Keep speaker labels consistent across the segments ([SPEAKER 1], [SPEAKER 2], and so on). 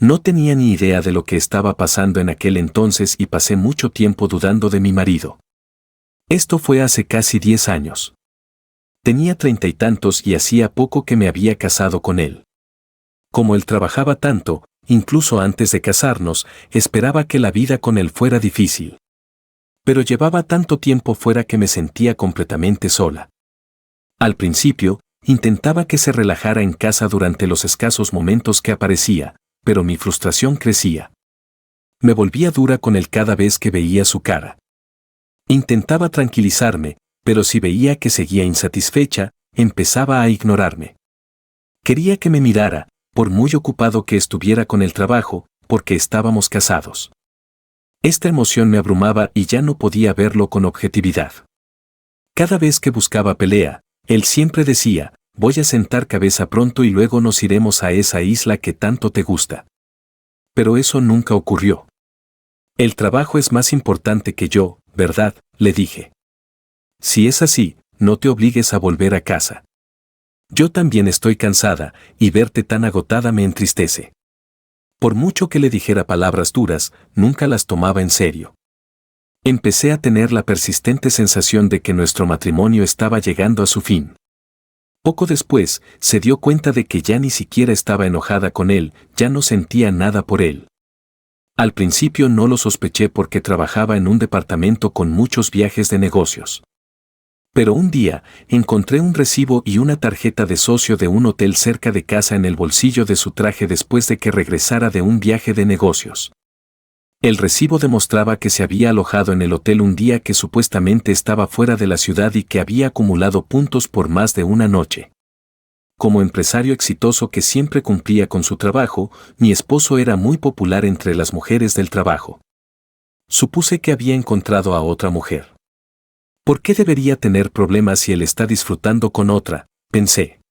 [SPEAKER 1] No tenía ni idea de lo que estaba pasando en aquel entonces y pasé mucho tiempo dudando de mi marido. Esto fue hace casi 10 años. Tenía 30 y tantos y hacía poco que me había casado con él. Como él trabajaba tanto, incluso antes de casarnos, esperaba que la vida con él fuera difícil. Pero llevaba tanto tiempo fuera que me sentía completamente sola. Al principio, intentaba que se relajara en casa durante los escasos momentos que aparecía, pero mi frustración crecía. Me volvía dura con él cada vez que veía su cara. Intentaba tranquilizarme, pero si veía que seguía insatisfecha, empezaba a ignorarme. Quería que me mirara, por muy ocupado que estuviera con el trabajo, porque estábamos casados. Esta emoción me abrumaba y ya no podía verlo con objetividad. Cada vez que buscaba pelea, él siempre decía, voy a sentar cabeza pronto y luego nos iremos a esa isla que tanto te gusta. Pero eso nunca ocurrió. El trabajo es más importante que yo, ¿verdad?, le dije. Si es así, no te obligues a volver a casa. Yo también estoy cansada, y verte tan agotada me entristece. Por mucho que le dijera palabras duras, nunca las tomaba en serio. Empecé a tener la persistente sensación de que nuestro matrimonio estaba llegando a su fin. Poco después, se dio cuenta de que ya ni siquiera estaba enojada con él, ya no sentía nada por él. Al principio no lo sospeché porque trabajaba en un departamento con muchos viajes de negocios. Pero un día, encontré un recibo y una tarjeta de socio de un hotel cerca de casa en el bolsillo de su traje después de que regresara de un viaje de negocios. El recibo demostraba que se había alojado en el hotel un día que supuestamente estaba fuera de la ciudad y que había acumulado puntos por más de una noche. Como empresario exitoso que siempre cumplía con su trabajo, mi esposo era muy popular entre las mujeres del trabajo. Supuse que había encontrado a otra mujer. ¿Por qué debería tener problemas si él está disfrutando con otra?, pensé.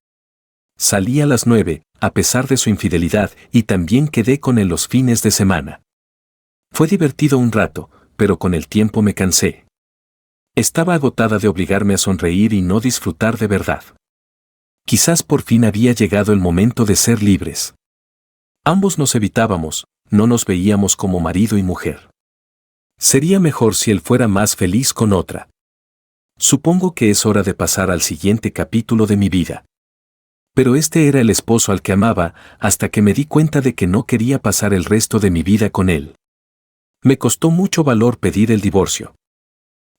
[SPEAKER 1] Salí a las 9, a pesar de su infidelidad, y también quedé con él los fines de semana. Fue divertido un rato, pero con el tiempo me cansé. Estaba agotada de obligarme a sonreír y no disfrutar de verdad. Quizás por fin había llegado el momento de ser libres. Ambos nos evitábamos, no nos veíamos como marido y mujer. Sería mejor si él fuera más feliz con otra. Supongo que es hora de pasar al siguiente capítulo de mi vida. Pero este era el esposo al que amaba, hasta que me di cuenta de que no quería pasar el resto de mi vida con él. Me costó mucho valor pedir el divorcio.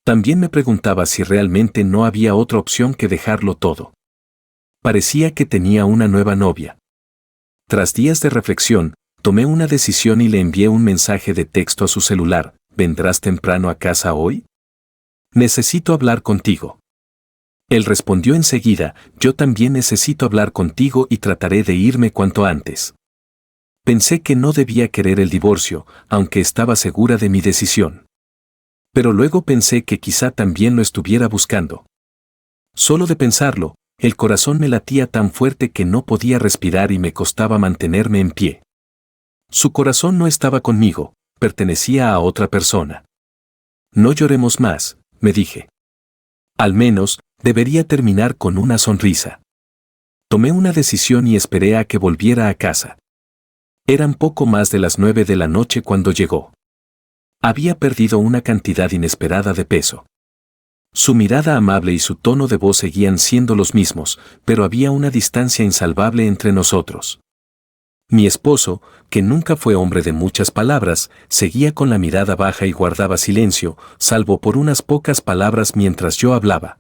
[SPEAKER 1] También me preguntaba si realmente no había otra opción que dejarlo todo. Parecía que tenía una nueva novia. Tras días de reflexión, tomé una decisión y le envié un mensaje de texto a su celular. ¿Vendrás temprano a casa hoy? Necesito hablar contigo. Él respondió enseguida, yo también necesito hablar contigo y trataré de irme cuanto antes. Pensé que no debía querer el divorcio, aunque estaba segura de mi decisión. Pero luego pensé que quizá también lo estuviera buscando. Solo de pensarlo, el corazón me latía tan fuerte que no podía respirar y me costaba mantenerme en pie. Su corazón no estaba conmigo, pertenecía a otra persona. No lloremos más, me dije. Al menos, debería terminar con una sonrisa. Tomé una decisión y esperé a que volviera a casa. Eran poco más de las 9 de la noche cuando llegó. Había perdido una cantidad inesperada de peso. Su mirada amable y su tono de voz seguían siendo los mismos, pero había una distancia insalvable entre nosotros. Mi esposo, que nunca fue hombre de muchas palabras, seguía con la mirada baja y guardaba silencio, salvo por unas pocas palabras mientras yo hablaba.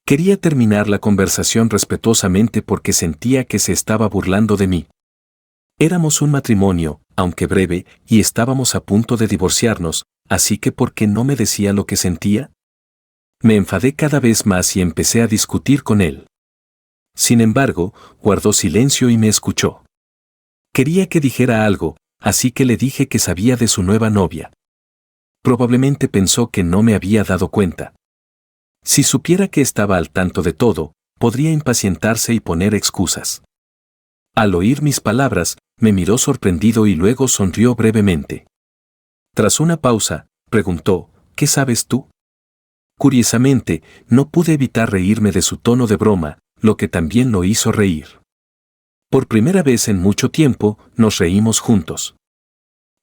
[SPEAKER 1] Quería terminar la conversación respetuosamente porque sentía que se estaba burlando de mí. Éramos un matrimonio, aunque breve, y estábamos a punto de divorciarnos, así que ¿por qué no me decía lo que sentía? Me enfadé cada vez más y empecé a discutir con él. Sin embargo, guardó silencio y me escuchó. Quería que dijera algo, así que le dije que sabía de su nueva novia. Probablemente pensó que no me había dado cuenta. Si supiera que estaba al tanto de todo, podría impacientarse y poner excusas. Al oír mis palabras, me miró sorprendido y luego sonrió brevemente. Tras una pausa, preguntó, ¿qué sabes tú? Curiosamente, no pude evitar reírme de su tono de broma, lo que también lo hizo reír. Por primera vez en mucho tiempo, nos reímos juntos.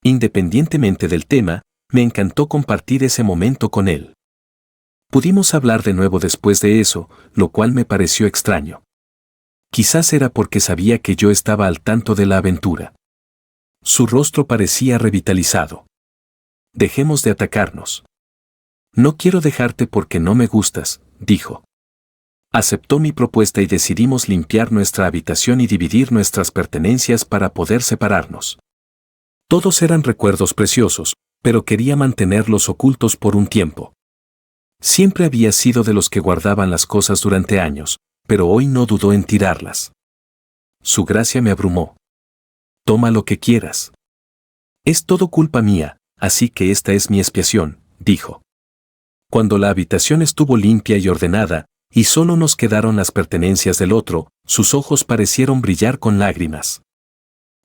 [SPEAKER 1] Independientemente del tema, me encantó compartir ese momento con él. Pudimos hablar de nuevo después de eso, lo cual me pareció extraño. Quizás era porque sabía que yo estaba al tanto de la aventura. Su rostro parecía revitalizado. Dejemos de atacarnos. No quiero dejarte porque no me gustas, dijo. Aceptó mi propuesta y decidimos limpiar nuestra habitación y dividir nuestras pertenencias para poder separarnos. Todos eran recuerdos preciosos, pero quería mantenerlos ocultos por un tiempo. Siempre había sido de los que guardaban las cosas durante años, pero hoy no dudó en tirarlas. Su gracia me abrumó. Toma lo que quieras. Es todo culpa mía, así que esta es mi expiación, dijo. Cuando la habitación estuvo limpia y ordenada, y solo nos quedaron las pertenencias del otro, sus ojos parecieron brillar con lágrimas.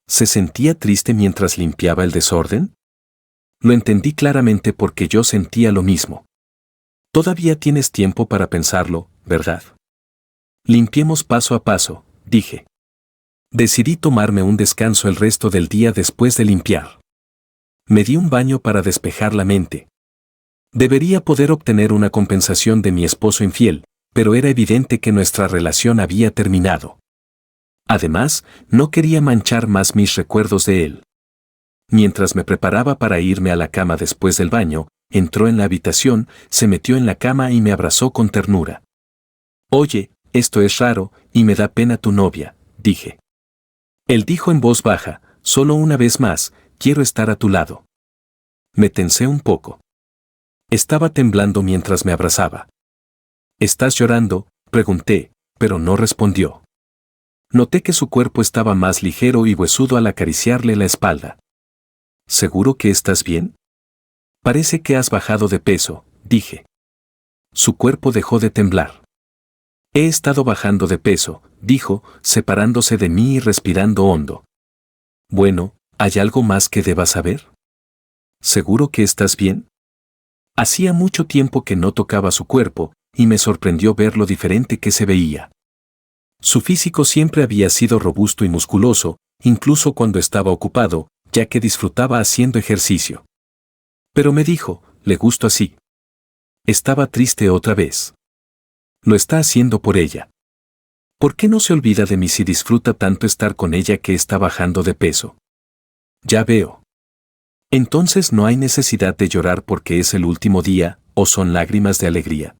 [SPEAKER 1] ¿Se sentía triste mientras limpiaba el desorden? Lo entendí claramente porque yo sentía lo mismo. Todavía tienes tiempo para pensarlo, ¿verdad? Limpiemos paso a paso, dije. Decidí tomarme un descanso el resto del día después de limpiar. Me di un baño para despejar la mente. Debería poder obtener una compensación de mi esposo infiel, pero era evidente que nuestra relación había terminado. Además, no quería manchar más mis recuerdos de él. Mientras me preparaba para irme a la cama después del baño, entró en la habitación, se metió en la cama y me abrazó con ternura. Oye, esto es raro, y me da pena tu novia, dije. Él dijo en voz baja, solo una vez más, quiero estar a tu lado. Me tensé un poco. Estaba temblando mientras me abrazaba. ¿Estás llorando?, pregunté, pero no respondió. Noté que su cuerpo estaba más ligero y huesudo al acariciarle la espalda. ¿Seguro que estás bien? Parece que has bajado de peso, dije. Su cuerpo dejó de temblar. He estado bajando de peso, dijo, separándose de mí y respirando hondo. Bueno, ¿hay algo más que debas saber? ¿Seguro que estás bien? Hacía mucho tiempo que no tocaba su cuerpo, y me sorprendió ver lo diferente que se veía. Su físico siempre había sido robusto y musculoso, incluso cuando estaba ocupado, ya que disfrutaba haciendo ejercicio. Pero me dijo, le gusto así. Estaba triste otra vez. Lo está haciendo por ella. ¿Por qué no se olvida de mí si disfruta tanto estar con ella que está bajando de peso? Ya veo. Entonces no hay necesidad de llorar porque es el último día, o son lágrimas de alegría.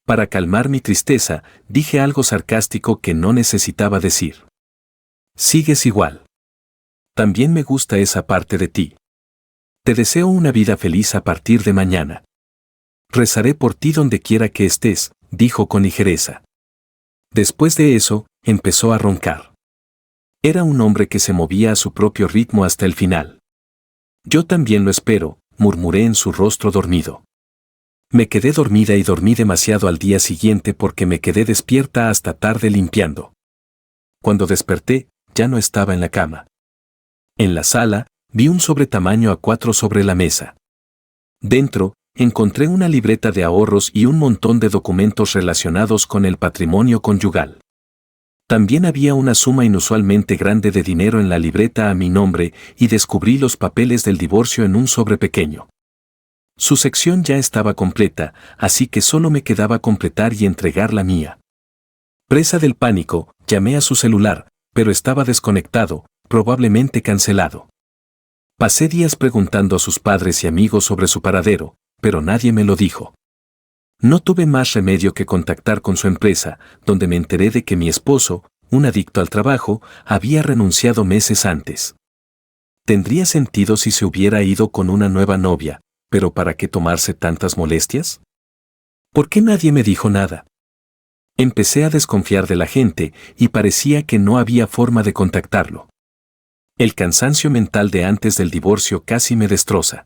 [SPEAKER 1] Para calmar mi tristeza, dije algo sarcástico que no necesitaba decir. Sigues igual. También me gusta esa parte de ti. Te deseo una vida feliz a partir de mañana. Rezaré por ti donde quiera que estés, dijo con ligereza. Después de eso, empezó a roncar. Era un hombre que se movía a su propio ritmo hasta el final. Yo también lo espero, murmuré en su rostro dormido. Me quedé dormida y dormí demasiado al día siguiente porque me quedé despierta hasta tarde limpiando. Cuando desperté, ya no estaba en la cama. En la sala, vi un sobre tamaño A4 sobre la mesa. Dentro, encontré una libreta de ahorros y un montón de documentos relacionados con el patrimonio conyugal. También había una suma inusualmente grande de dinero en la libreta a mi nombre y descubrí los papeles del divorcio en un sobre pequeño. Su sección ya estaba completa, así que solo me quedaba completar y entregar la mía. Presa del pánico, llamé a su celular, pero estaba desconectado, probablemente cancelado. Pasé días preguntando a sus padres y amigos sobre su paradero, pero nadie me lo dijo. No tuve más remedio que contactar con su empresa, donde me enteré de que mi esposo, un adicto al trabajo, había renunciado meses antes. ¿Tendría sentido si se hubiera ido con una nueva novia, pero para qué tomarse tantas molestias? ¿Por qué nadie me dijo nada? Empecé a desconfiar de la gente y parecía que no había forma de contactarlo. El cansancio mental de antes del divorcio casi me destroza.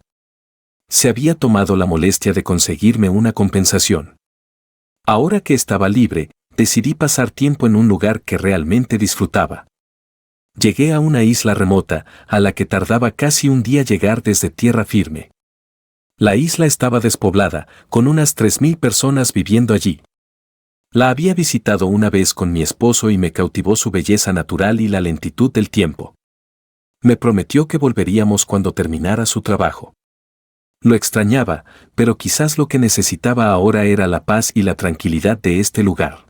[SPEAKER 1] Se había tomado la molestia de conseguirme una compensación. Ahora que estaba libre, decidí pasar tiempo en un lugar que realmente disfrutaba. Llegué a una isla remota, a la que tardaba casi un día llegar desde tierra firme. La isla estaba despoblada, con unas 3000 personas viviendo allí. La había visitado una vez con mi esposo y me cautivó su belleza natural y la lentitud del tiempo. Me prometió que volveríamos cuando terminara su trabajo. Lo extrañaba, pero quizás lo que necesitaba ahora era la paz y la tranquilidad de este lugar.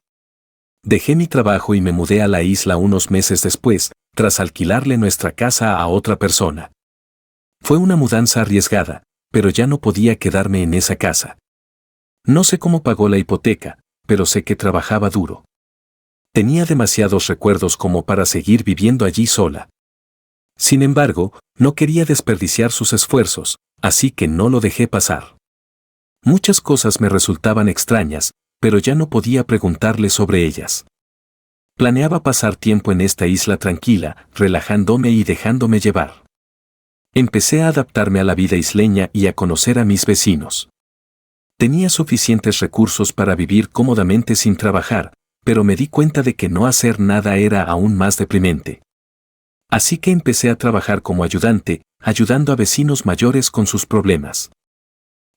[SPEAKER 1] Dejé mi trabajo y me mudé a la isla unos meses después, tras alquilarle nuestra casa a otra persona. Fue una mudanza arriesgada, pero ya no podía quedarme en esa casa. No sé cómo pagó la hipoteca, pero sé que trabajaba duro. Tenía demasiados recuerdos como para seguir viviendo allí sola. Sin embargo, no quería desperdiciar sus esfuerzos, así que no lo dejé pasar. Muchas cosas me resultaban extrañas, pero ya no podía preguntarle sobre ellas. Planeaba pasar tiempo en esta isla tranquila, relajándome y dejándome llevar. Empecé a adaptarme a la vida isleña y a conocer a mis vecinos. Tenía suficientes recursos para vivir cómodamente sin trabajar, pero me di cuenta de que no hacer nada era aún más deprimente. Así que empecé a trabajar como ayudante, ayudando a vecinos mayores con sus problemas.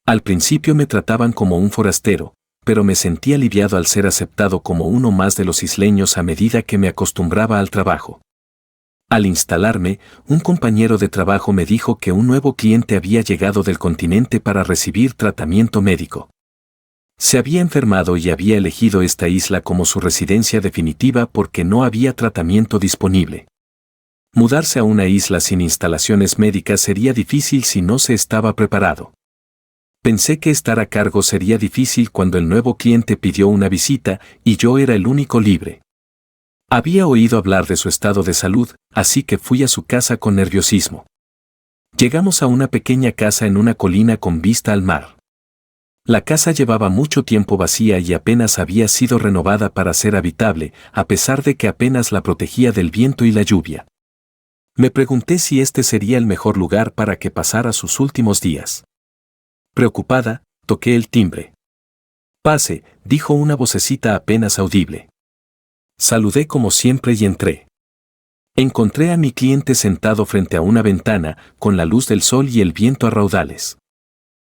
[SPEAKER 1] Al principio me trataban como un forastero, pero me sentí aliviado al ser aceptado como uno más de los isleños a medida que me acostumbraba al trabajo. Al instalarme, un compañero de trabajo me dijo que un nuevo cliente había llegado del continente para recibir tratamiento médico. Se había enfermado y había elegido esta isla como su residencia definitiva porque no había tratamiento disponible. Mudarse a una isla sin instalaciones médicas sería difícil si no se estaba preparado. Pensé que estar a cargo sería difícil cuando el nuevo cliente pidió una visita y yo era el único libre. Había oído hablar de su estado de salud, así que fui a su casa con nerviosismo. Llegamos a una pequeña casa en una colina con vista al mar. La casa llevaba mucho tiempo vacía y apenas había sido renovada para ser habitable, a pesar de que apenas la protegía del viento y la lluvia. Me pregunté si este sería el mejor lugar para que pasara sus últimos días. Preocupada, toqué el timbre. «Pase», dijo una vocecita apenas audible. Saludé como siempre y entré. Encontré a mi cliente sentado frente a una ventana, con la luz del sol y el viento a raudales.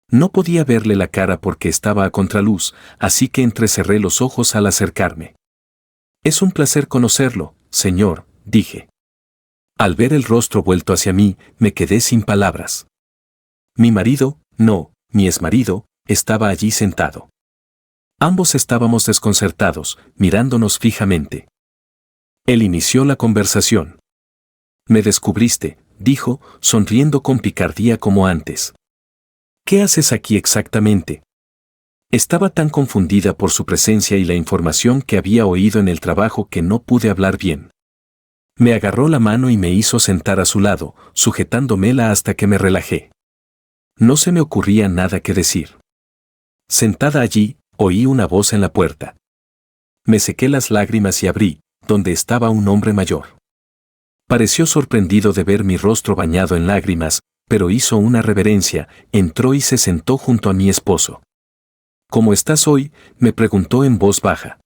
[SPEAKER 1] No podía verle la cara porque estaba a contraluz, así que entrecerré los ojos al acercarme. «Es un placer conocerlo, señor», dije. Al ver el rostro vuelto hacia mí, me quedé sin palabras. Mi marido, no, mi exmarido, estaba allí sentado. Ambos estábamos desconcertados, mirándonos fijamente. Él inició la conversación. «Me descubriste», dijo, sonriendo con picardía como antes. «¿Qué haces aquí exactamente?» Estaba tan confundida por su presencia y la información que había oído en el trabajo que no pude hablar bien. Me agarró la mano y me hizo sentar a su lado, sujetándomela hasta que me relajé. No se me ocurría nada que decir. Sentada allí, oí una voz en la puerta. Me sequé las lágrimas y abrí, donde estaba un hombre mayor. Pareció sorprendido de ver mi rostro bañado en lágrimas, pero hizo una reverencia, entró y se sentó junto a mi esposo. «¿Cómo estás hoy?», me preguntó en voz baja.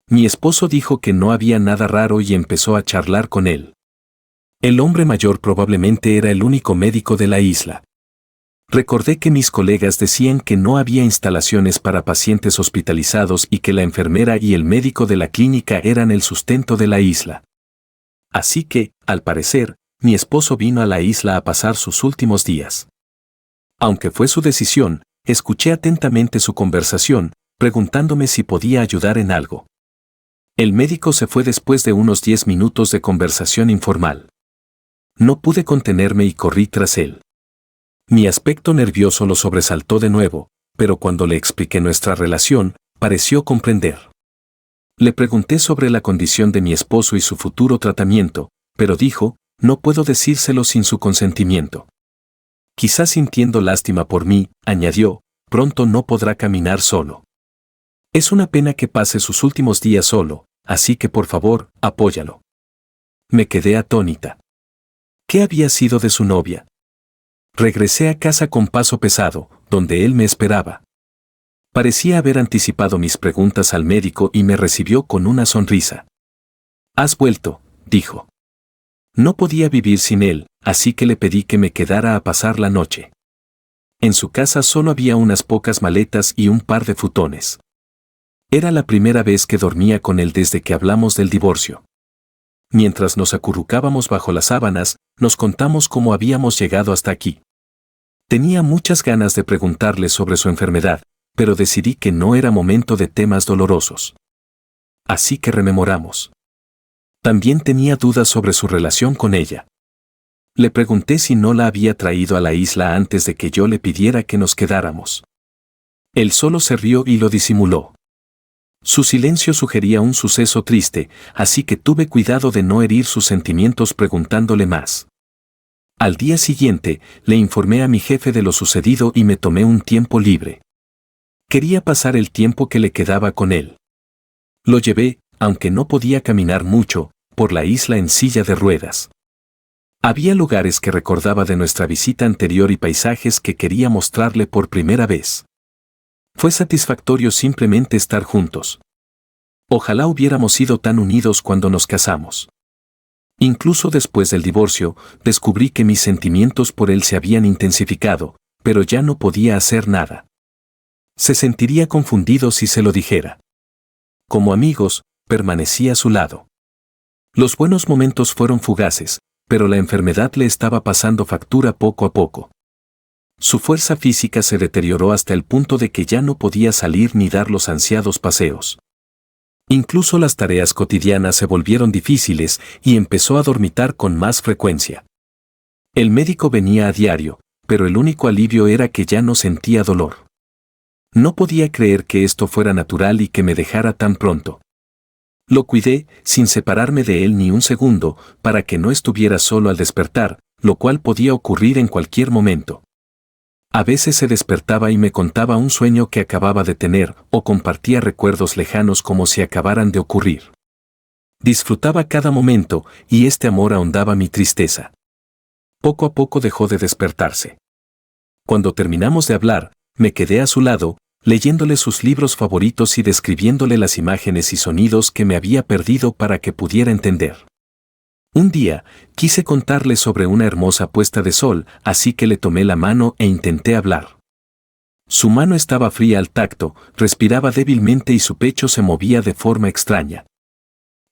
[SPEAKER 1] Mi esposo dijo que no había nada raro y empezó a charlar con él. El hombre mayor probablemente era el único médico de la isla. Recordé que mis colegas decían que no había instalaciones para pacientes hospitalizados y que la enfermera y el médico de la clínica eran el sustento de la isla. Así que, al parecer, mi esposo vino a la isla a pasar sus últimos días. Aunque fue su decisión, escuché atentamente su conversación, preguntándome si podía ayudar en algo. El médico se fue después de unos 10 minutos de conversación informal. No pude contenerme y corrí tras él. Mi aspecto nervioso lo sobresaltó de nuevo, pero cuando le expliqué nuestra relación, pareció comprender. Le pregunté sobre la condición de mi esposo y su futuro tratamiento, pero dijo, no puedo decírselo sin su consentimiento. Quizás sintiendo lástima por mí, añadió, pronto no podrá caminar solo. Es una pena que pase sus últimos días solo, así que por favor, apóyalo. Me quedé atónita. ¿Qué había sido de su novia? Regresé a casa con paso pesado, donde él me esperaba. Parecía haber anticipado mis preguntas al médico y me recibió con una sonrisa. «Has vuelto», dijo. No podía vivir sin él, así que le pedí que me quedara a pasar la noche. En su casa solo había unas pocas maletas y un par de futones. Era la primera vez que dormía con él desde que hablamos del divorcio. Mientras nos acurrucábamos bajo las sábanas, nos contamos cómo habíamos llegado hasta aquí. Tenía muchas ganas de preguntarle sobre su enfermedad, pero decidí que no era momento de temas dolorosos. Así que rememoramos. También tenía dudas sobre su relación con ella. Le pregunté si no la había traído a la isla antes de que yo le pidiera que nos quedáramos. Él solo se rió y lo disimuló. Su silencio sugería un suceso triste, así que tuve cuidado de no herir sus sentimientos preguntándole más. Al día siguiente, le informé a mi jefe de lo sucedido y me tomé un tiempo libre. Quería pasar el tiempo que le quedaba con él. Lo llevé, aunque no podía caminar mucho, por la isla en silla de ruedas. Había lugares que recordaba de nuestra visita anterior y paisajes que quería mostrarle por primera vez. Fue satisfactorio simplemente estar juntos. Ojalá hubiéramos sido tan unidos cuando nos casamos. Incluso después del divorcio, descubrí que mis sentimientos por él se habían intensificado, pero ya no podía hacer nada. Se sentiría confundido si se lo dijera. Como amigos, permanecí a su lado. Los buenos momentos fueron fugaces, pero la enfermedad le estaba pasando factura poco a poco. Su fuerza física se deterioró hasta el punto de que ya no podía salir ni dar los ansiados paseos. Incluso las tareas cotidianas se volvieron difíciles y empezó a dormitar con más frecuencia. El médico venía a diario, pero el único alivio era que ya no sentía dolor. No podía creer que esto fuera natural y que me dejara tan pronto. Lo cuidé, sin separarme de él ni un segundo, para que no estuviera solo al despertar, lo cual podía ocurrir en cualquier momento. A veces se despertaba y me contaba un sueño que acababa de tener, o compartía recuerdos lejanos como si acabaran de ocurrir. Disfrutaba cada momento, y este amor ahondaba mi tristeza. Poco a poco dejó de despertarse. Cuando terminamos de hablar, me quedé a su lado, leyéndole sus libros favoritos y describiéndole las imágenes y sonidos que me había perdido para que pudiera entender. Un día, quise contarle sobre una hermosa puesta de sol, así que le tomé la mano e intenté hablar. Su mano estaba fría al tacto, respiraba débilmente y su pecho se movía de forma extraña.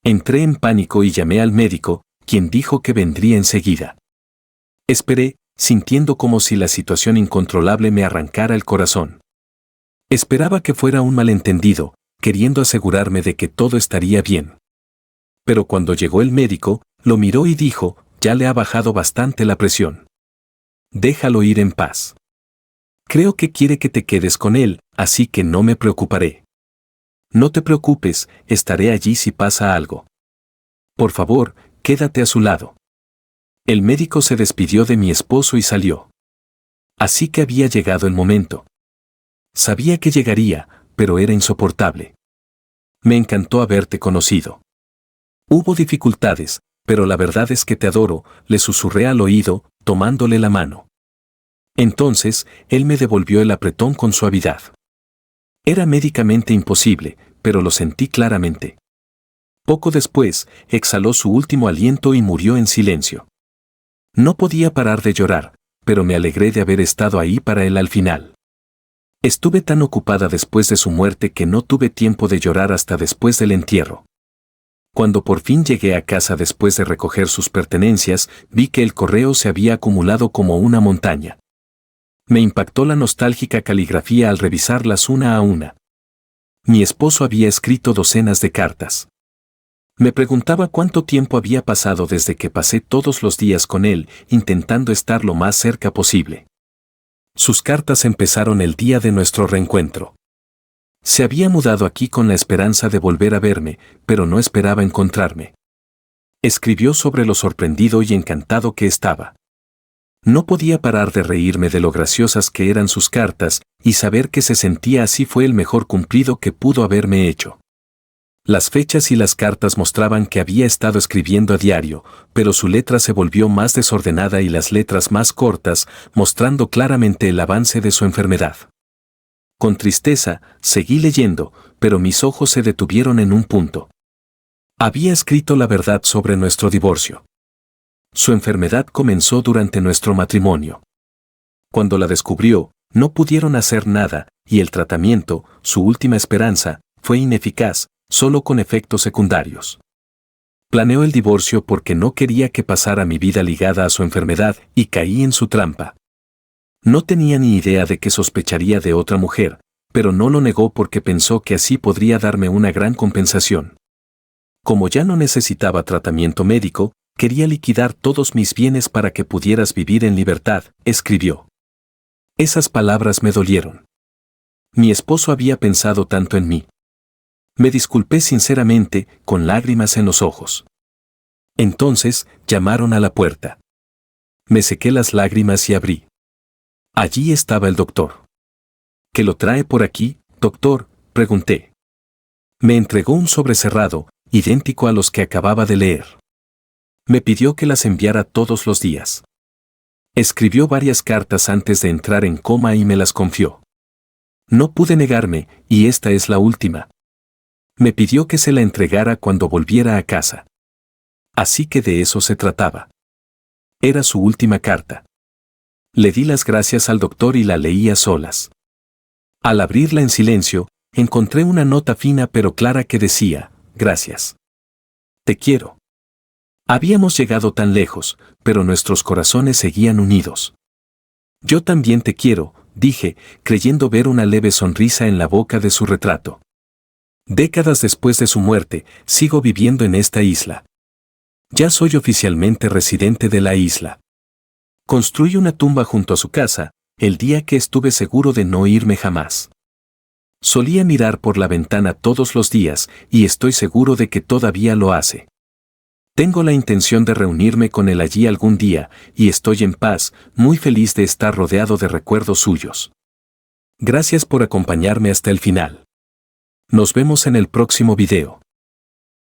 [SPEAKER 1] Entré en pánico y llamé al médico, quien dijo que vendría enseguida. Esperé, sintiendo como si la situación incontrolable me arrancara el corazón. Esperaba que fuera un malentendido, queriendo asegurarme de que todo estaría bien. Pero cuando llegó el médico, lo miró y dijo, ya le ha bajado bastante la presión. Déjalo ir en paz. Creo que quiere que te quedes con él, así que no me preocuparé. No te preocupes, estaré allí si pasa algo. Por favor, quédate a su lado. El médico se despidió de mi esposo y salió. Así que había llegado el momento. Sabía que llegaría, pero era insoportable. Me encantó haberte conocido. Hubo dificultades, pero la verdad es que te adoro, le susurré al oído, tomándole la mano. Entonces, él me devolvió el apretón con suavidad. Era médicamente imposible, pero lo sentí claramente. Poco después, exhaló su último aliento y murió en silencio. No podía parar de llorar, pero me alegré de haber estado ahí para él al final. Estuve tan ocupada después de su muerte que no tuve tiempo de llorar hasta después del entierro. Cuando por fin llegué a casa después de recoger sus pertenencias, vi que el correo se había acumulado como una montaña. Me impactó la nostálgica caligrafía al revisarlas una a una. Mi esposo había escrito docenas de cartas. Me preguntaba cuánto tiempo había pasado desde que pasé todos los días con él, intentando estar lo más cerca posible. Sus cartas empezaron el día de nuestro reencuentro. Se había mudado aquí con la esperanza de volver a verme, pero no esperaba encontrarme. Escribió sobre lo sorprendido y encantado que estaba. No podía parar de reírme de lo graciosas que eran sus cartas, y saber que se sentía así fue el mejor cumplido que pudo haberme hecho. Las fechas y las cartas mostraban que había estado escribiendo a diario, pero su letra se volvió más desordenada y las letras más cortas, mostrando claramente el avance de su enfermedad. Con tristeza, seguí leyendo, pero mis ojos se detuvieron en un punto. Había escrito la verdad sobre nuestro divorcio. Su enfermedad comenzó durante nuestro matrimonio. Cuando la descubrió, no pudieron hacer nada, y el tratamiento, su última esperanza, fue ineficaz, solo con efectos secundarios. Planeó el divorcio porque no quería que pasara mi vida ligada a su enfermedad y caí en su trampa. No tenía ni idea de que sospecharía de otra mujer, pero no lo negó porque pensó que así podría darme una gran compensación. Como ya no necesitaba tratamiento médico, quería liquidar todos mis bienes para que pudieras vivir en libertad, escribió. Esas palabras me dolieron. Mi esposo había pensado tanto en mí. Me disculpé sinceramente, con lágrimas en los ojos. Entonces, llamaron a la puerta. Me sequé las lágrimas y abrí. Allí estaba el doctor. ¿Qué lo trae por aquí, doctor?, pregunté. Me entregó un sobre cerrado, idéntico a los que acababa de leer. Me pidió que las enviara todos los días. Escribió varias cartas antes de entrar en coma y me las confió. No pude negarme, y esta es la última. Me pidió que se la entregara cuando volviera a casa. Así que de eso se trataba. Era su última carta. Le di las gracias al doctor y la leí a solas. Al abrirla en silencio, encontré una nota fina pero clara que decía, gracias. Te quiero. Habíamos llegado tan lejos, pero nuestros corazones seguían unidos. Yo también te quiero, dije, creyendo ver una leve sonrisa en la boca de su retrato. Décadas después de su muerte, sigo viviendo en esta isla. Ya soy oficialmente residente de la isla. Construí una tumba junto a su casa, el día que estuve seguro de no irme jamás. Solía mirar por la ventana todos los días y estoy seguro de que todavía lo hace. Tengo la intención de reunirme con él allí algún día y estoy en paz, muy feliz de estar rodeado de recuerdos suyos. Gracias por acompañarme hasta el final. Nos vemos en el próximo video.